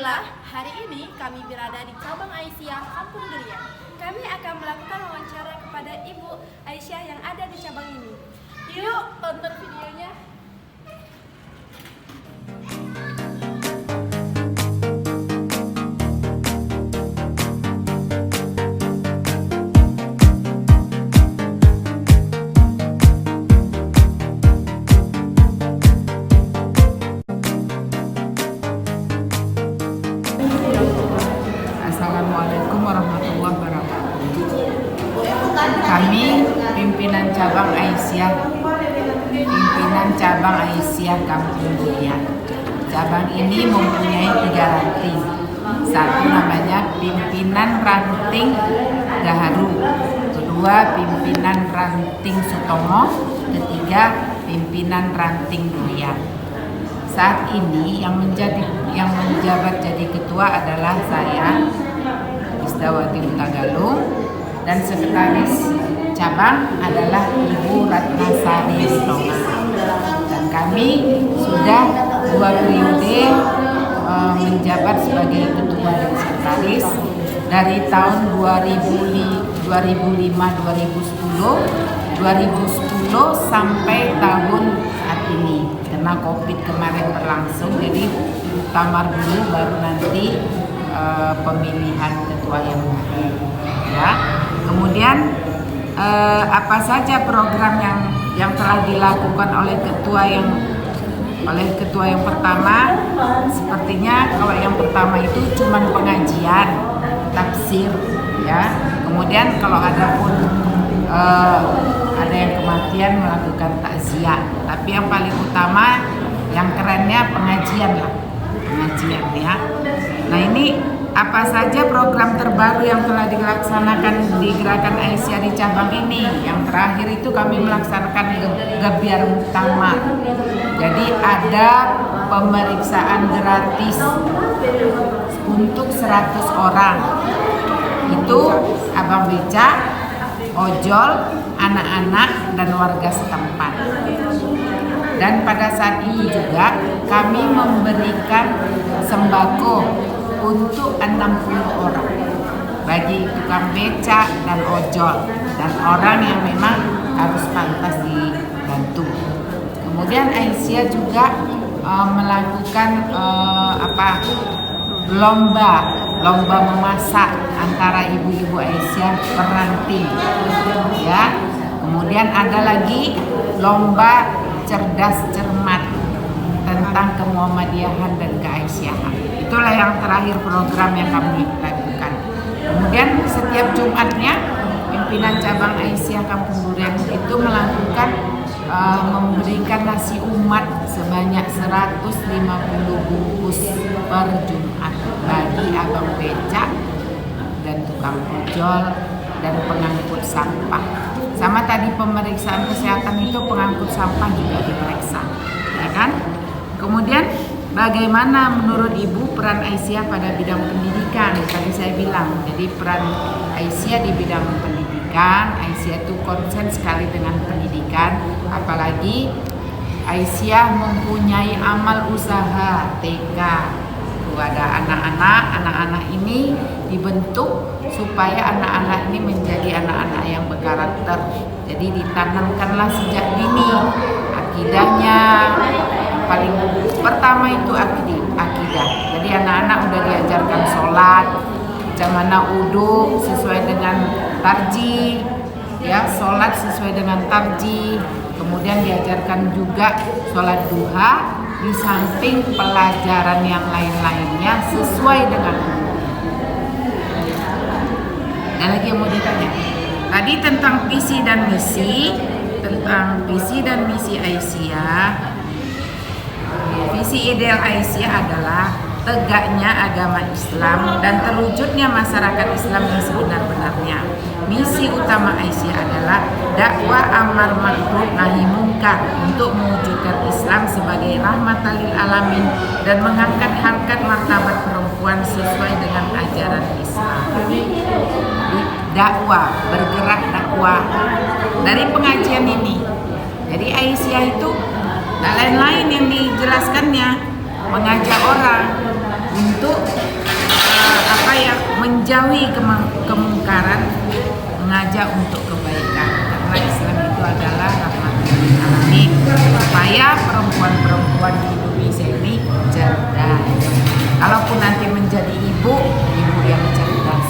Alhamdulillah, hari ini kami berada di cabang Aisyah Kampung Durian. Kami akan melakukan wawancara kepada Ibu Aisyah yang ada di cabang ini. Yuk, tonton videonya. Assalamualaikum warahmatullahi wabarakatuh. Kami pimpinan cabang Aisyah Kampung Durian. Cabang ini mempunyai 3 ranting. Satu namanya pimpinan ranting Gaharu, kedua pimpinan ranting Sutomo, ketiga pimpinan ranting Durian. Saat ini yang menjabat jadi ketua adalah saya, Isdawati Utagalung, dan sekretaris cabang adalah Ibu Ratnasari Ritonga. Dan kami sudah 2 periode menjabat sebagai ketua dan sekretaris dari tahun 2005, 2010 sampai tahun saat ini. Karena COVID kemarin berlangsung, jadi tamar dulu baru nanti pemilihan ketua yang baru. Ya. Kemudian apa saja program yang telah dilakukan oleh ketua yang pertama? Sepertinya kalau yang pertama itu cuma pengajian, tafsir, ya. Kemudian kalau ada pun ada yang kematian melakukan takziah. Tapi yang paling utama, yang kerennya pengajian ya. Nah, ini apa saja program terbaru yang telah dilaksanakan di Gerakan Aisyah di cabang ini? Yang terakhir itu kami melaksanakan gebiar muktamar. Jadi ada pemeriksaan gratis untuk 100 orang. Itu abang becak, ojol, anak-anak, dan warga setempat. Dan pada saat itu juga kami memberikan sembako untuk 60 orang bagi tukang becak dan ojol dan orang yang memang harus pantas dibantu. Kemudian Aisyah juga melakukan lomba memasak antara ibu-ibu Aisyah per ranting, ya. Kemudian ada lagi lomba cerdas cermat tentang kemuhammadiyahan dan keaisyahan. Itulah yang terakhir program yang kami lakukan. Kemudian setiap Jumatnya pimpinan cabang Aisyah Kampung Durian itu melakukan memberikan nasi umat sebanyak 150 bungkus per Jumat bagi abang becak dan tukang ojol dan pengangkut sampah. Sama tadi pemeriksaan kesehatan itu pengangkut sampah juga diperiksa, ya kan? Kemudian bagaimana menurut Ibu peran Aisyah pada bidang pendidikan? Tadi saya bilang, jadi peran Aisyah di bidang pendidikan, Aisyah itu konsen sekali dengan pendidikan, apalagi Aisyah mempunyai amal usaha TK. Ada anak-anak ini dibentuk supaya anak-anak ini menjadi anak-anak yang berkarakter. Jadi ditanamkanlah sejak dini akidahnya. Paling pertama itu akidah. Jadi anak-anak udah diajarkan sholat, macam mana wudu sesuai dengan tarjih, ya, sholat sesuai dengan tarjih. Kemudian diajarkan juga sholat duha di samping pelajaran yang lain-lainnya sesuai dengan umur. Dan lagi yang mau ditanya tadi tentang visi dan misi Aisyah. Visi ideal Aisyah adalah tegaknya agama Islam dan terwujudnya masyarakat Islam yang sebenar-benarnya. Misi utama Aisyah adalah dakwah amar ma'ruf nahi munkar untuk mewujudkan Islam sebagai rahmatan lil alamin dan mengangkat harkat martabat perempuan sesuai dengan ajaran Islam. Dakwah, bergerak dakwah dari pengajian ini. Jadi Aisyah itu tak lain-lain yang dijelaskannya, mengajak orang untuk menjauhi kemungkaran, mengajak untuk kebaikan, karena Islam itu adalah rahmatul lil alamin, supaya perempuan-perempuan di Indonesia ini cerdas. Kalaupun nanti menjadi ibu yang cerdas,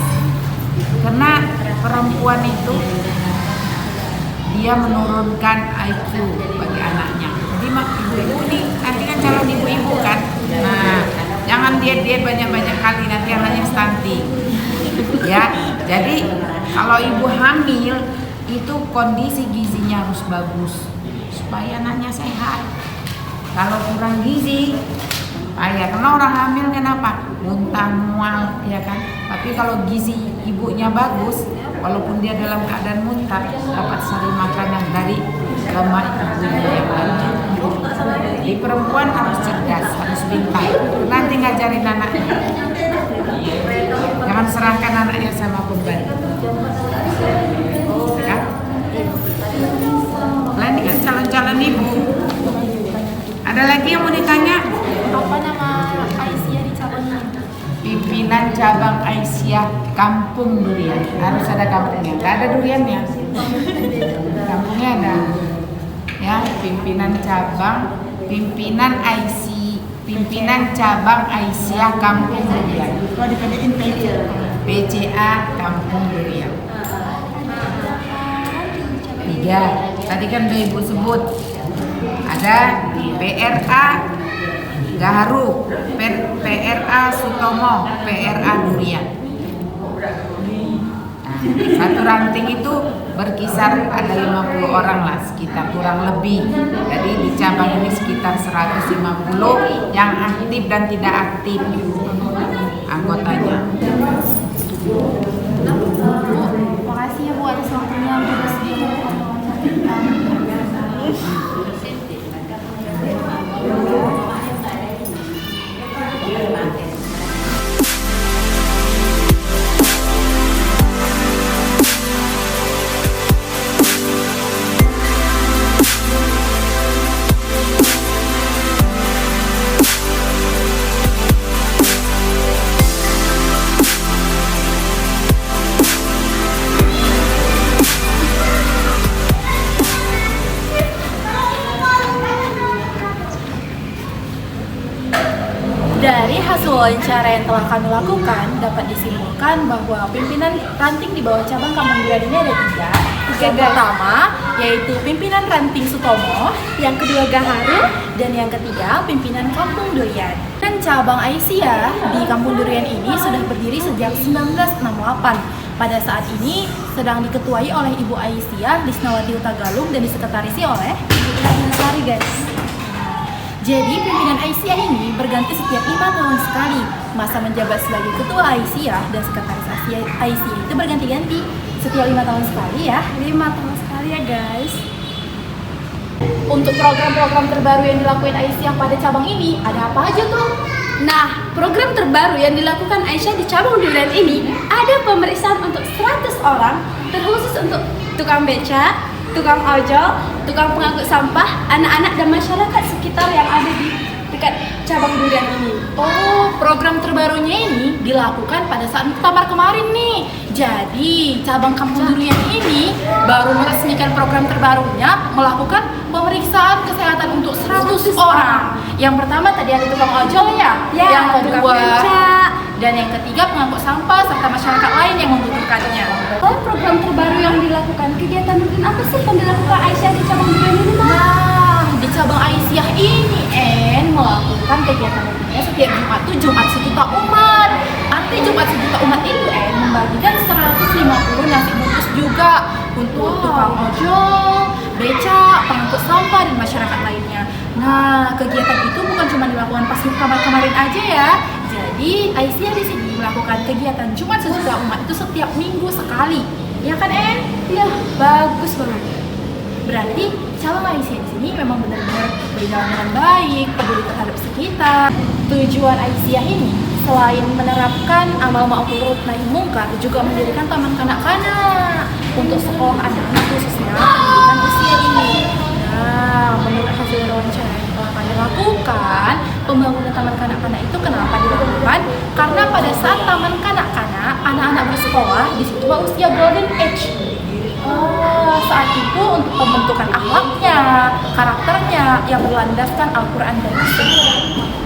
karena perempuan itu dia menurunkan IQ bagi anaknya. Jadi ibu-ibu nih nanti kan calon ibu-ibu kan, nah jangan diet banyak-banyak kali, nanti anaknya stunting ya. Jadi kalau ibu hamil itu kondisi gizinya harus bagus supaya anaknya sehat. Kalau kurang gizi karena orang hamil kenapa? Muntah, mual, ya kan. Tapi kalau gizi ibunya bagus, walaupun dia dalam keadaan muntah, dapat sari makanan dari lemak ibunya yang ada. Jadi perempuan harus cerdas, harus pintar. Nanti ngajarin anaknya. Jangan serahkan anaknya sama pembantu. Ya? Lain dengan calon-calon ibu. Ada lagi yang mau ditanya? Apa nama Aisyah di cabang ini? Pimpinan cabang Aisyah Kampung Durian. Harus ada kampungnya. Nggak ada duriannya. Kampungnya ada. Ya, pimpinan cabang Aisyah Kampung Durian. Kalau dipedein PCA Kampung Durian. 3. Tadi kan udah ibu sebut. Ada PRA Gaharu, PRA Sutomo, PRA Durian. Nah, satu ranting itu berkisar ada 50 orang lah, sekitar kurang lebih. Jadi di cabang ini sekitar 150 yang aktif dan tidak aktif anggotanya. Makasih ya Bu atas waktunya untuk bersedia. Dari hasil wawancara yang telah kami lakukan, dapat disimpulkan bahwa pimpinan ranting di bawah cabang Kampung Durian ini ada 3. Yang pertama yaitu pimpinan ranting Sutomo, yang kedua Gaharu, dan yang ketiga pimpinan Kampung Durian. Dan cabang Aisyah di Kampung Durian ini sudah berdiri sejak 1968. Pada saat ini sedang diketuai oleh Ibu Aisyah Lisnawati Utagalung dan disekretarisi oleh Ibu Ratnasari, guys. Jadi pimpinan Aisyah ini berganti setiap 5 tahun sekali. Masa menjabat sebagai ketua Aisyah dan sekretaris Aisyah itu berganti-ganti setiap 5 tahun sekali ya. 5 tahun sekali ya guys. Untuk program-program terbaru yang dilakukan Aisyah pada cabang ini ada apa aja tuh? Nah, program terbaru yang dilakukan Aisyah di cabang Durian ini ada pemeriksaan untuk 100 orang terkhusus untuk tukang beca, tukang ojol, tukang pengangkut sampah, anak-anak dan masyarakat sekitar yang ada di dekat cabang Durian ini. Oh, program terbarunya ini dilakukan pada saat muktamar kemarin nih. Jadi, cabang Kampung Durian ini baru meresmikan program terbarunya melakukan pemeriksaan kesehatan untuk 100 orang. Yang pertama tadi ada tukang ojol ya, yang kedua dan yang ketiga pengangkut sampah serta masyarakat lain yang membutuhkannya. Oh, program terbaru yang dilakukan, kegiatan rutin apa sih yang dilakukan Aisyah di cabang Durian ini? Nah, di cabang Aisyah ini melakukan kegiatan rutinnya setiap Jumat tuh Jumat sejuta umat. Nanti Jumat sejuta umat itu membagikan 150 nasi bungkus juga untuk tukang ojol, beca, pengangkut sampah dan masyarakat lainnya. Nah, kegiatan itu bukan cuma dilakukan pas kemarin aja ya. Jadi Aisyah di sini melakukan kegiatan Jumat sejuta umat itu setiap minggu sekali. Ya kan, Iya, bagus banget. Berarti cabang Aisyah di sini memang benar-benar berjalan dengan baik, peduli terhadap sekitar. Tujuan Aisyah ini selain menerapkan amal ma'ruf nahi mungkar, juga mendirikan taman kanak-kanak untuk sekolah anak-anak khususnya pendidikan usia ini. Nah, menurut hasil wawancara yang telah kami lakukan, pembangunan taman kanak-kanak itu kenapa dilakukan? Karena pada saat taman kanak-kanak, anak-anak bersekolah di situ usia golden age. Saat itu untuk pembentukan akhlaknya, karakternya yang berlandaskan Al-Quran dan Sunnah.